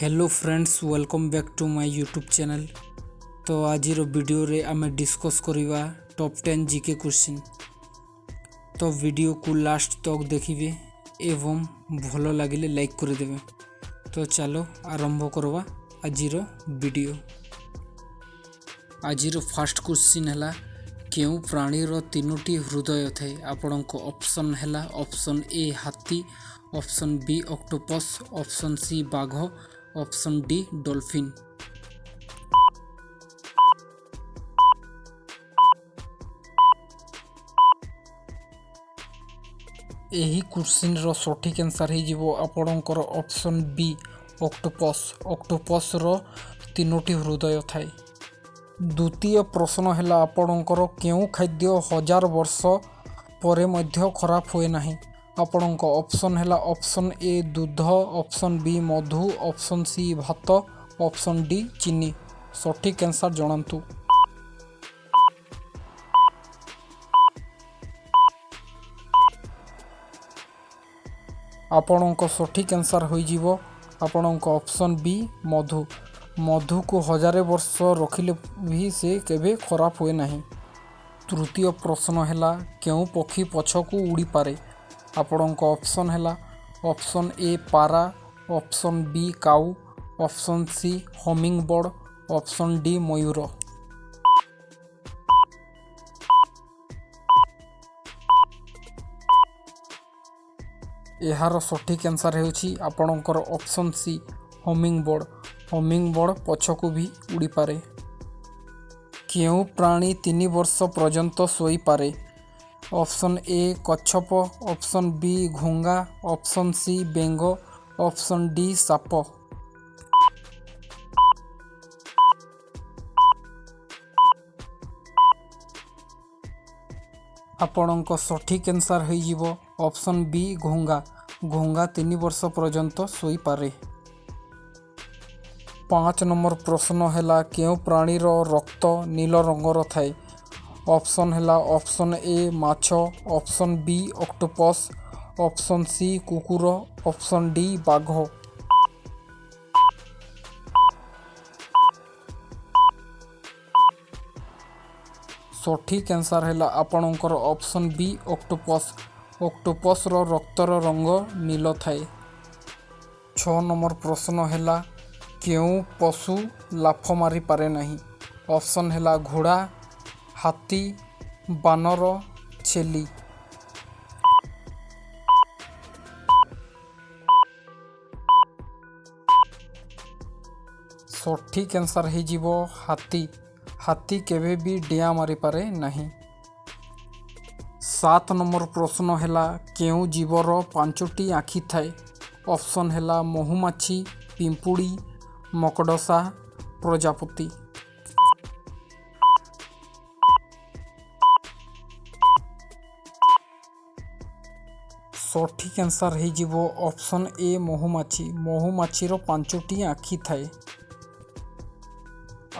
Hello friends welcome back to my YouTube channel. तो आज video रे आमे डिस्कस करिवा टॉप 10 जीके क्वेश्चन। तो वीडियो को लास्ट तक देखिए एवं भल लगिले लाइक कर देवे। तो चलो आरंभ करवा आज वीडियो। आज फर्स्ट क्वेश्चन है क्यों प्राणीर तीनोटी हृदय थाए। आपण को ऑप्शन है ऑप्शन ए हाथी, option B octopus, option C बाघ, ऑप्शन डी डॉल्फिन। यही क्वेश्चन रो सठिक आंसर हो आपणकर ऑप्शन बी ऑक्टोपस। ऑक्टोपस रो तीनोटी हृदय थाए। द्वितीय प्रश्न है आपणकर क्यों खाद्य हजार वर्ष पर मध्य खराब हुए नहीं। आपणक ऑप्शन है ऑप्शन ए दूध, ऑप्शन बी मधु, ऑप्शन सी भात, ऑप्शन डी चीनी। सठिक आंसर जणातु। आपणक सठिक आंसर हो आपणक ऑप्शन बी मधु। मधु को हजारे वर्ष रखिले भी से केबे खराब हुए नहीं। तृतीय प्रश्न है क्यों पक्षी पछकू उड़ी पारे। आपणक ऑप्शन है ऑप्शन ए पारा, ऑप्शन बी काऊ, option C hummingbird, option D मयूर। यार सठिक आंसर होछि आपणकर option C hummingbird. Hummingbird पछकू भी उड़ी पारे। क्यों प्राणी 3 वर्ष पर्यंत सोई पारे। ऑप्शन ए कच्छप, ऑप्शन बी घोंगा, ऑप्शन सी बेंग, ऑप्शन डी साप। आपणक सठिक आंसर हो ऑप्शन बी घोंगा। घोंगा 3 वर्ष पर्यंत सोई पारे। 5 नंबर प्रश्न है क्यों प्राणीर रक्त नील रंगर थाए। ऑप्शन है ऑप्शन ए माछ, option B octopus, option C कुकुर, ऑप्शन डी बाघ। सठिक आंसर है आपणकर ऑप्शन बी ऑक्टोपस। ऑक्टोपस रो रक्तर रंग नील थाए। 6 नंबर प्रश्न है क्यों पशु लाफ मारी पारे नहीं। ऑप्शन है घोड़ा, हाथी, बानर, छेली। सठिक आंसर हो हाथी। हाथी केवे भी डिया मारी पारे नहीं। 7 नंबर प्रश्न है क्यों जीवर 5टी आँखि थाए। ऑप्शन है महुमाछी, पिंपुड़ी, मकड़सा, प्रजापति। सठिक आंसर हो ऑप्शन ए महुमाछी। महुमाछीर 5टी आँखि थाए।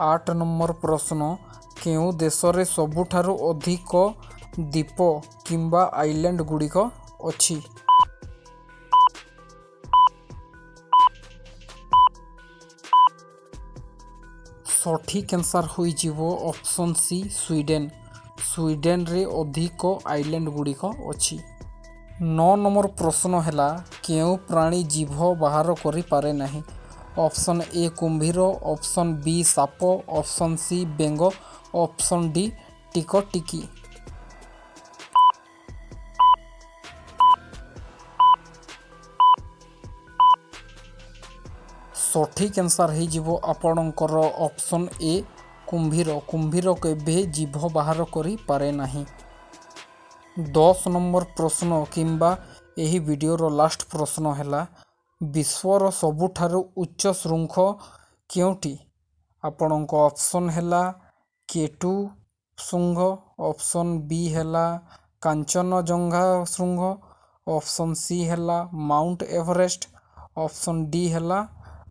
8 नंबर प्रश्न केउं देश रे सबुठारु अधिक द्वीप किंबा आइलैंड गुड़िक अछि। सठिक आंसर हो ऑप्शन सी स्वीडेन। स्वीडेन रे अधिक आइलैंड गुड़िक अछि। 9 नंबर प्रश्न है क्यों प्राणी जीभ बाहर करि पारे नहीं। ऑप्शन ए कुंभीर, ऑप्शन बी साप, ऑप्शन सी बेंग, ऑप्शन डी टिकटिकी। सठिक आंसर हो आपणकर ऑप्शन ए कुंभीर। कुंभीर केबे जीभ बाहर करि पारे नहीं। 10 नंबर प्रश्न किंबा यही वीडियोर लास्ट प्रश्न है विश्वर सबुठारु उच्च शृंख क्योंटी। आपणक ऑप्शन है केटू शृंग, ऑप्शन बी है कांचनजंघा शृंग, ऑप्शन सी है माउंट एवरेस्ट, ऑप्शन डी है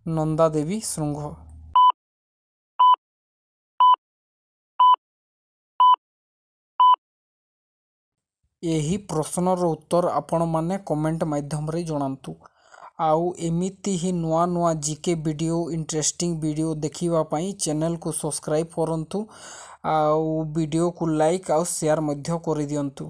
नंदा देवी शृंग। यही प्रश्नर उत्तर आपण माने कमेंट माध्यम रे जणांतु। ଆଉ ଏମିତି ହିଁ ନୂଆ ନୂଆ ଜିକେ ଭିଡ଼ିଓ ଇଣ୍ଟରେଷ୍ଟିଂ ଭିଡ଼ିଓ ଦେଖିବା ପାଇଁ ଚ୍ୟାନେଲକୁ ସବସ୍କ୍ରାଇବ୍ କରନ୍ତୁ ଆଉ ଭିଡ଼ିଓକୁ ଲାଇକ୍ ଆଉ ସେୟାର ମଧ୍ୟ କରିଦିଅନ୍ତୁ।